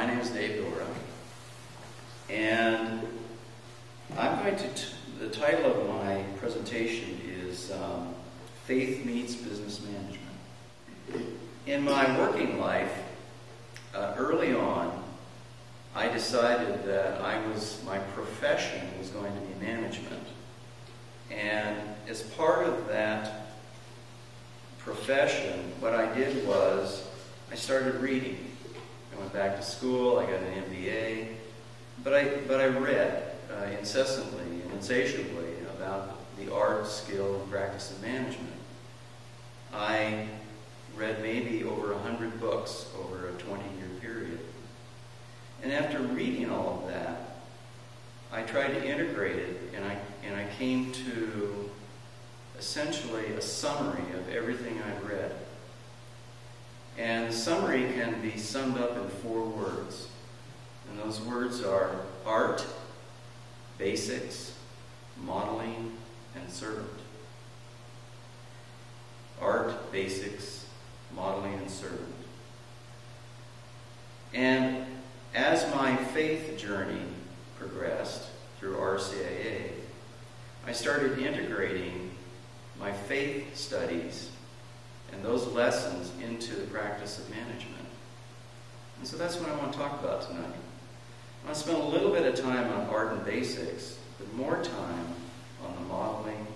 My name is Dora, and the title of my presentation is Faith Meets Business Management. In my working life, early on, I decided that my profession was going to be management. And as part of that profession, what I did was I started reading. I went back to school, I got an MBA, but I read incessantly and insatiably about the art, skill, and practice of management. I read maybe over 100 books over a 20-year period. And after reading all of that, I tried to integrate it, and I came to essentially a summary of everything I'd read. And the summary can be summed up in 4 words. And those words are art, basics, modeling, and servant. Art, basics, modeling, and servant. And as my faith journey progressed through RCIA, I started integrating my faith studies and those lessons into the practice of management. And so that's what I want to talk about tonight. I want to spend a little bit of time on art and basics, but more time on the modeling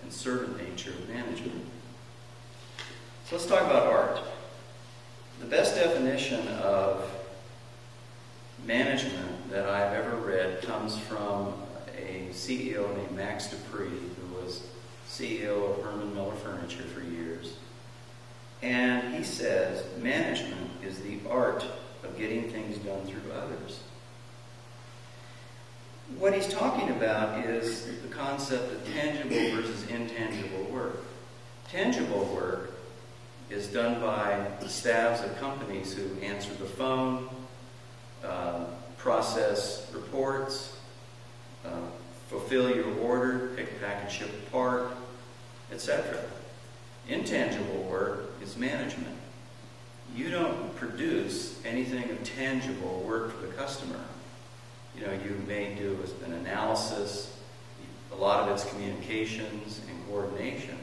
and servant nature of management. So let's talk about art. The best definition of management that I've ever read comes from a CEO named Max Dupree, who was CEO of Herman Miller Furniture for years. And he says, management is the art of getting things done through others. What he's talking about is the concept of tangible versus intangible work. Tangible work is done by the staffs of companies who answer the phone, process reports, fulfill your order, pick, pack, and ship a part, etc. Intangible work is management. You don't produce anything of tangible work for the customer. You may do an analysis, a lot of it's communications and coordination.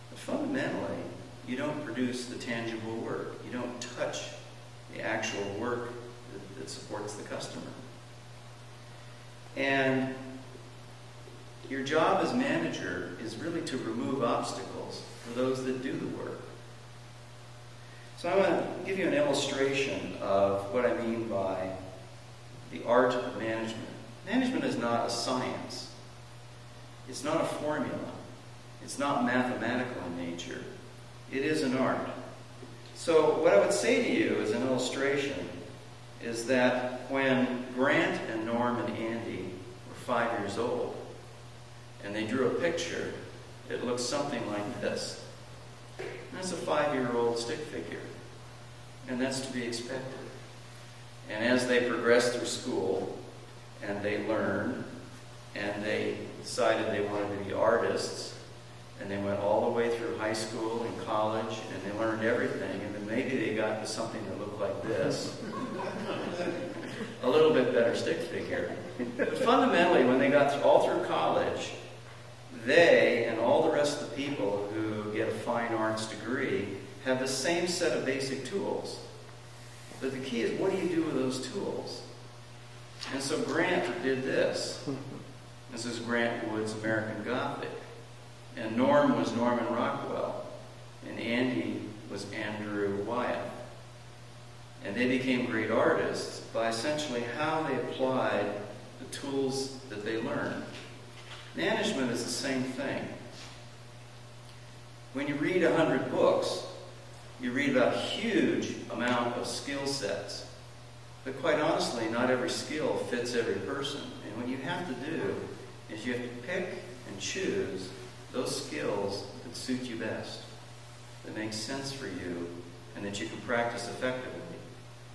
But fundamentally, you don't produce the tangible work. You don't touch the actual work that supports the customer. And your job as manager is really to remove obstacles for those that do the work. So I want to give you an illustration of what I mean by the art of management. Management is not a science. It's not a formula. It's not mathematical in nature. It is an art. So what I would say to you as an illustration is that when Grant and Norm and Andy were 5 years old and they drew a picture, it looks something like this. That's a 5-year-old stick figure, and that's to be expected. And as they progressed through school and they learned and they decided they wanted to be artists, and they went all the way through high school and college, and they learned everything, and then maybe they got to something that looked like this. A little bit better stick figure. But fundamentally, when they got all through college, they and all the rest of the people who get a fine arts degree have the same set of basic tools. But the key is, what do you do with those tools? And so Grant did this. This is Grant Wood's American Gothic. And Norm was Norman Rockwell. And Andy was Andrew Wyeth. And they became great artists by essentially how they applied the tools that they learned. Management is the same thing. When you read 100 books, you read about a huge amount of skill sets. But quite honestly, not every skill fits every person. And what you have to do is you have to pick and choose those skills that suit you best, that make sense for you, and that you can practice effectively.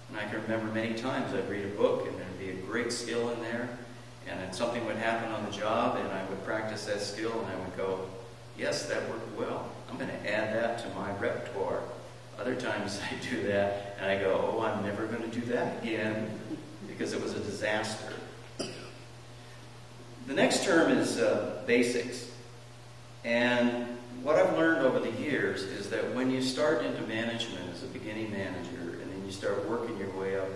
And I can remember many times I'd read a book and there'd be a great skill in there, and then something would happen on the job and I would practice that skill and I would go, yes, that worked well. I'm going to add that to my repertoire. Other times I do that and I go, oh, I'm never going to do that again because it was a disaster. The next term is basics. And what I've learned over the years is that when you start into management as a beginning manager and then you start working your way up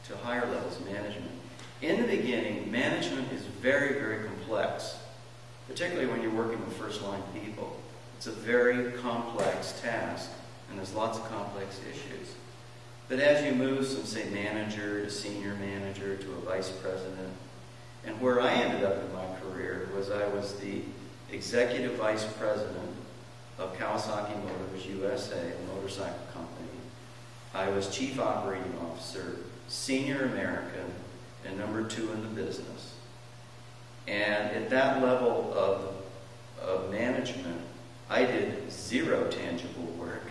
to higher levels of management, in the beginning, management is very, very complex, particularly when you're working with first-line people. It's a very complex task, and there's lots of complex issues. But as you move from, say, manager to senior manager to a vice president, and where I ended up in my career was I was the executive vice president of Kawasaki Motors USA, a motorcycle company. I was chief operating officer, senior American, and number 2 in the business. And at that level of management, I did 0 tangible work.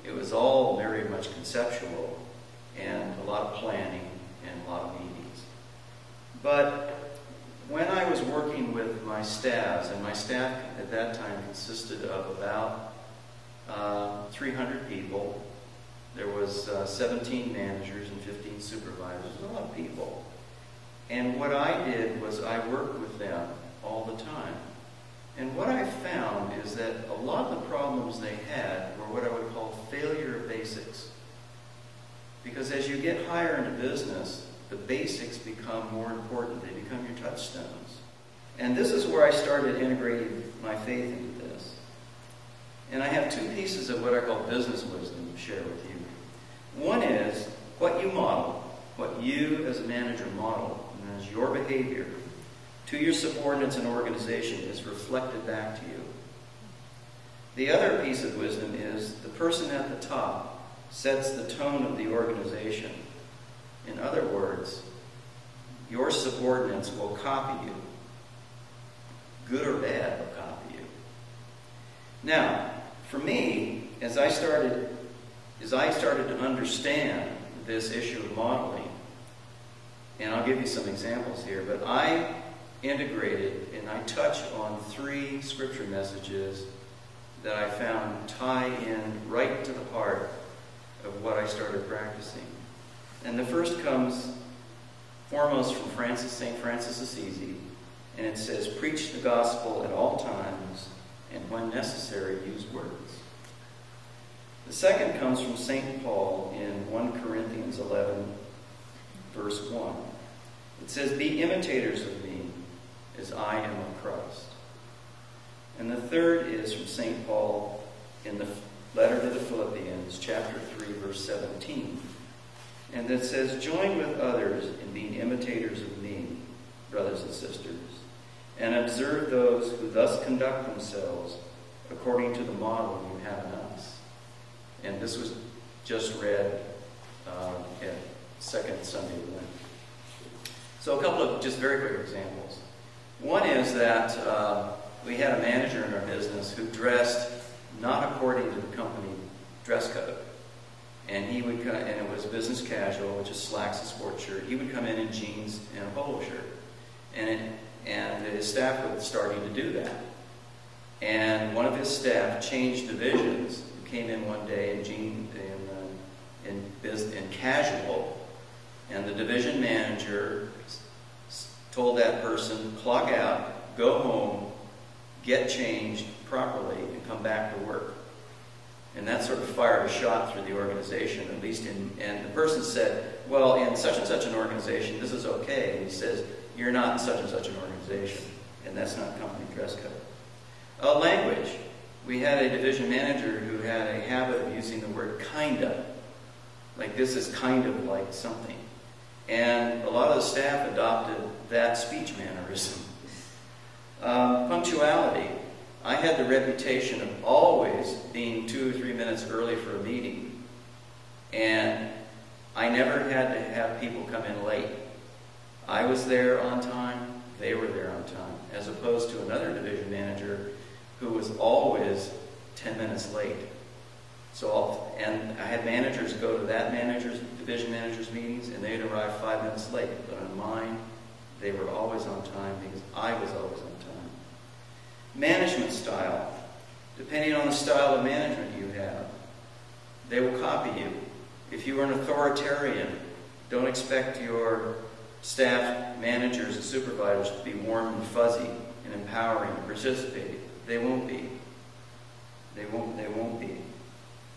It was all very much conceptual and a lot of planning and a lot of meetings. But when I was working with my staffs, and my staff at that time consisted of about 300 people. There was 17 managers and 15 supervisors, a lot of people. And what I did was I worked with them all the time. And what I found is that a lot of the problems they had were what I would call failure of basics. Because as you get higher into business, the basics become more important. They become your touchstones. And this is where I started integrating my faith into this. And I have 2 pieces of what I call business wisdom to share with you. One is what you model, what you as a manager model, and as your behavior to your subordinates and organization is reflected back to you. The other piece of wisdom is the person at the top sets the tone of the organization. In other words, your subordinates will copy you. Good or bad, will copy you. Now, for me, as I started to understand this issue of modeling, and I'll give you some examples here, but I integrated and I touch on 3 scripture messages that I found tie in right to the heart of what I started practicing. And the first comes foremost from St. Francis Assisi, and it says, "Preach the gospel at all times, and when necessary, use words." The second comes from St. Paul in 1 Corinthians 11, verse 1. It says, "Be imitators of me, as I am of Christ." And the third is from St. Paul in the letter to the Philippians, chapter 3, verse 17. And that says, "Join with others in being imitators of me, brothers and sisters, and observe those who thus conduct themselves according to the model you have in us." And this was just read at second Sunday of Lent. So a couple of just very quick examples. One is that we had a manager in our business who dressed not according to the company dress code. And he would come, and it was business casual, which is slacks and sports shirt. He would come in jeans and a polo shirt. And his staff was starting to do that. And one of his staff changed divisions, came in one day in jeans and casual, and the division manager told that person, clock out, go home, get changed properly, and come back to work. And that sort of fired a shot through the organization, at least and the person said, well, in such and such an organization, this is okay. And he says, you're not in such and such an organization, and that's not company dress code. Language. We had a division manager who had a habit of using the word kinda. Like this is kind of like something. And a lot of the staff adopted that speech mannerism. Punctuality. I had the reputation of always being 2 or 3 minutes early for a meeting. And I never had to have people come in late. I was there on time, they were there on time, as opposed to another division manager who was always 10 minutes late. And I had managers go to that division manager's meetings, and they'd arrive 5 minutes late. But on mine, they were always on time because I was always on time. Management style. Depending on the style of management you have, they will copy you. If you are an authoritarian, don't expect your staff, managers, and supervisors to be warm and fuzzy and empowering and participating. They won't be. They won't be.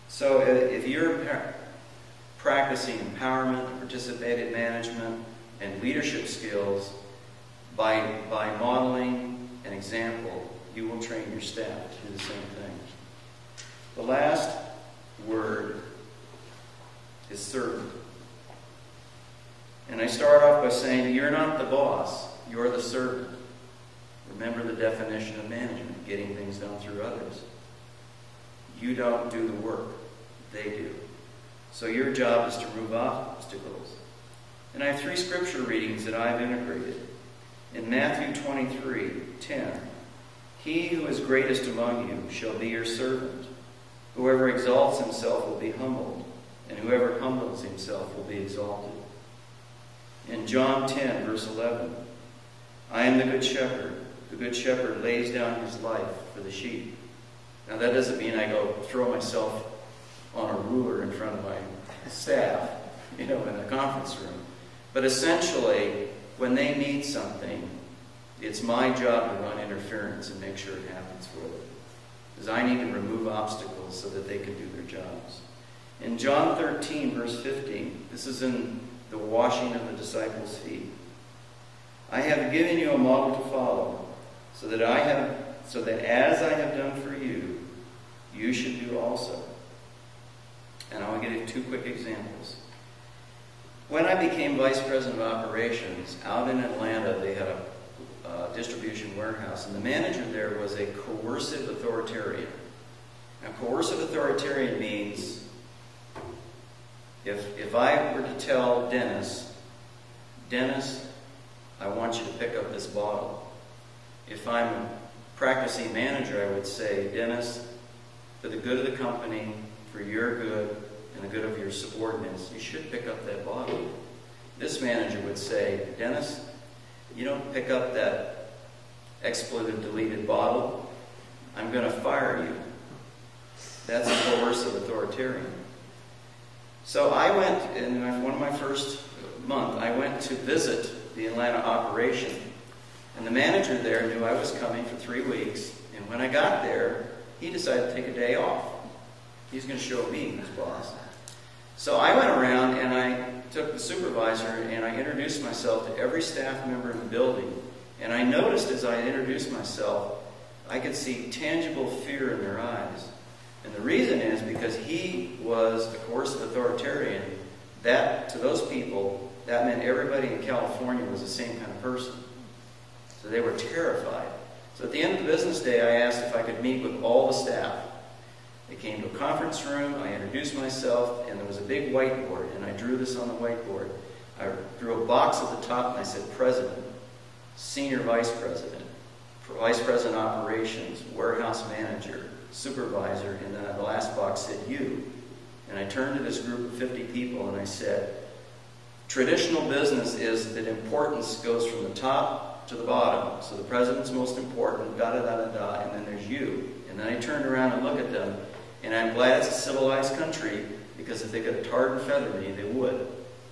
So if you're practicing empowerment, participative management, and leadership skills by modeling an example, you will train your staff to do the same thing. The last word is servant. And I start off by saying, you're not the boss, you're the servant. Remember the definition of management, getting things done through others. You don't do the work, they do. So your job is to remove obstacles. And I have 3 scripture readings that I've integrated. In Matthew 23:10, he who is greatest among you shall be your servant. Whoever exalts himself will be humbled, and whoever humbles himself will be exalted. In John 10, verse 11, I am the good shepherd. The good shepherd lays down his life for the sheep. Now that doesn't mean I go throw myself on a ruler in front of my staff, in a conference room. But essentially, when they need something, it's my job to run interference and make sure it happens for them. Because I need to remove obstacles so that they can do their jobs. In John 13, verse 15, this is in the washing of the disciples' feet. I have given you a model to follow, so that as I have done for you, you should do also. And I will give you 2 quick examples. When I became vice president of operations, out in Atlanta, they had a distribution warehouse, and the manager there was a coercive authoritarian. Now, coercive authoritarian means if I were to tell Dennis, I want you to pick up this bottle. If I'm a practicing manager, I would say, Dennis, for the good of the company, for your good, and the good of your subordinates, you should pick up that bottle. This manager would say, Dennis, you don't pick up that expletive-deleted bottle, I'm going to fire you. That's a coercive authoritarian. So I went, in one of my first month, I went to visit the Atlanta operation. And the manager there knew I was coming for 3 weeks. And when I got there, he decided to take a day off. He's going to show me his boss. So I went around and I took the supervisor and I introduced myself to every staff member in the building. And I noticed as I introduced myself, I could see tangible fear in their eyes. And the reason is because he was a coercive authoritarian. That, to those people, that meant everybody in California was the same kind of person. So they were terrified. So at the end of the business day, I asked if I could meet with all the staff. They came to a conference room, I introduced myself, and there was a big whiteboard, and I drew this on the whiteboard. I drew a box at the top, and I said, President, Senior Vice President, Vice President Operations, Warehouse Manager, Supervisor, and then the last box said, you. And I turned to this group of 50 people, and I said, traditional business is that importance goes from the top to the bottom. So the President's most important, da-da-da-da-da, and then there's you. And then I turned around and looked at them, and I'm glad it's a civilized country, because if they could tar and feather me, they would.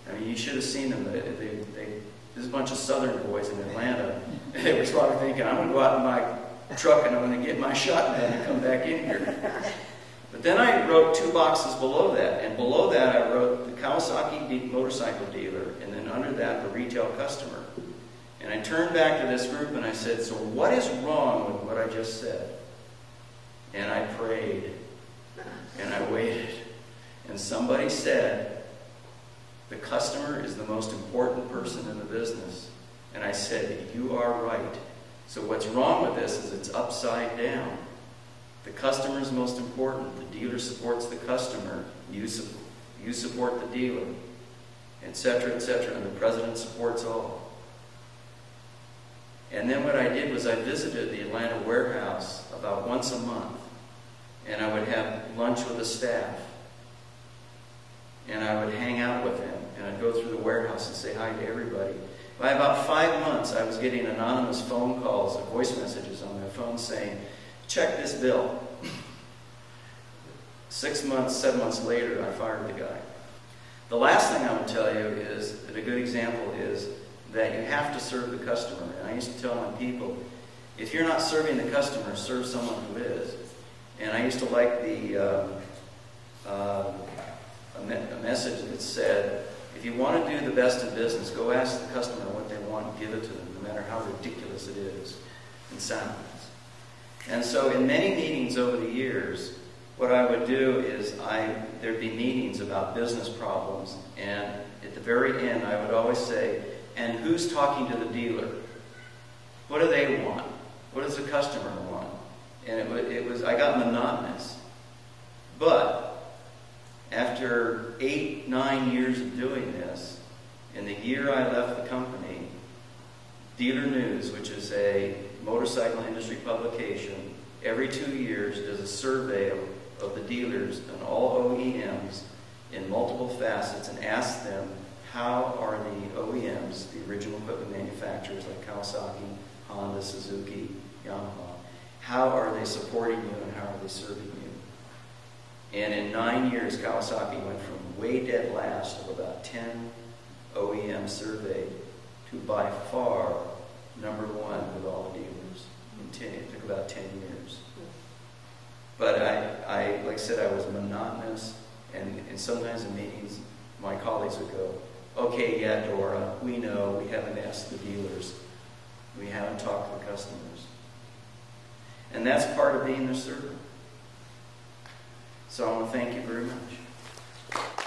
I mean, you should have seen them. There's a bunch of Southern boys in Atlanta. They were probably thinking, I'm going to go out in my truck and I'm going to get my shotgun and come back in here. But then I wrote 2 boxes below that, and below that I wrote the Kawasaki motorcycle dealer, and then under that the retail customer. And I turned back to this group and I said, so what is wrong with what I just said? And I prayed, and I waited, and somebody said, the customer is the most important person in the business. And I said, you are right. So what's wrong with this is it's upside down. The customer is most important. The dealer supports the customer. You support the dealer, etc., etc., and the President supports all. And then what I did was I visited the Atlanta warehouse about once a month, and I would have lunch with the staff, and I would hang out with them, and I'd go through the warehouse and say hi to everybody. By about 5 months, I was getting anonymous phone calls and voice messages on my phone saying, check this bill. 6 months, 7 months later, I fired the guy. The last thing I would tell you is that a good example is that you have to serve the customer. And I used to tell my people, if you're not serving the customer, serve someone who is. And I used to like a message that said, if you want to do the best in business, go ask the customer what they want and give it to them, no matter how ridiculous it is and sounds. And so in many meetings over the years, what I would do is there'd be meetings about business problems, and at the very end I would always say, and who's talking to the dealer? What do they want? What does the customer want? And I got monotonous. But after 8, 9 years of doing this, in the year I left the company, Dealer News, which is a motorcycle industry publication, every 2 years does a survey of the dealers and all OEMs in multiple facets and asks them, how are the OEMs, the original equipment manufacturers like Kawasaki, Honda, Suzuki, Yamaha, how are they supporting you and how are they serving you? And in 9 years, Kawasaki went from way dead last of about 10 OEMs surveyed to by far number one with all the dealers. It took about 10 years. But like I said, I was monotonous, and sometimes in meetings, my colleagues would go, okay, yeah, Dora, we know, we haven't asked the dealers. We haven't talked to the customers. And that's part of being a servant. So I want to thank you very much.